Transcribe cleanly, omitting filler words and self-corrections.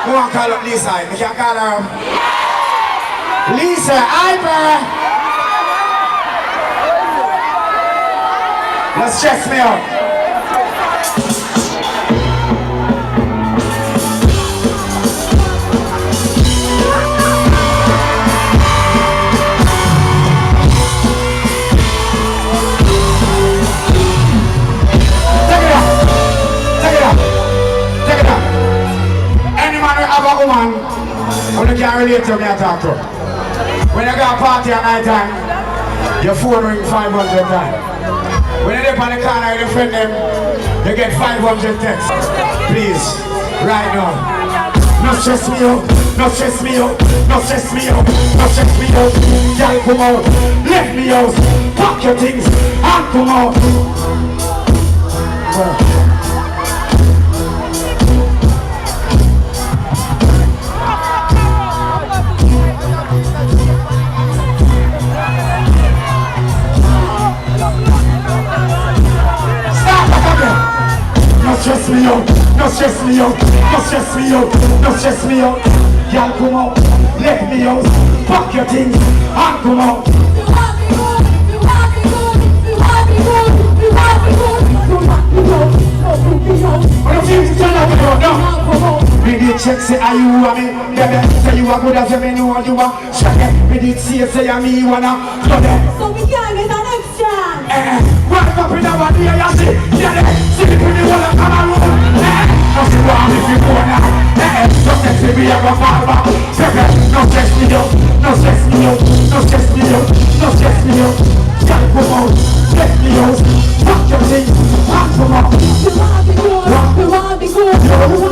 Who want to call up Lisa? You can call her. Lisa, Ivor. Let's stress me out. Woman, when you can't relate to me, I talk to. When you got a party at night time, your phone ring 500 times. When you live on the corner with your friend them, you get 500 texts. Please, right now. No stress me out, no stress me out, no stress me out, no stress me out. Y'all come out, left me out, pack your things and come out. No stress me out, no stress me out, no stress me out, no stress me out. Y'all come out, let me out, pack your things and come out. Me did check say are you and me, baby. Say you are good as me know you are. Check it, me did say I'm me wanna. So we can't get an extra. Wake up in the body and you see, yeah, see me pretty well and come around. Don't you want if you go now? Don't text me, I go fall back. No stress me out, no stress me out, no stress me out, no stress me out. Can't come out, let me out. Pack your things, and come out. You wanna be good, you wanna be good.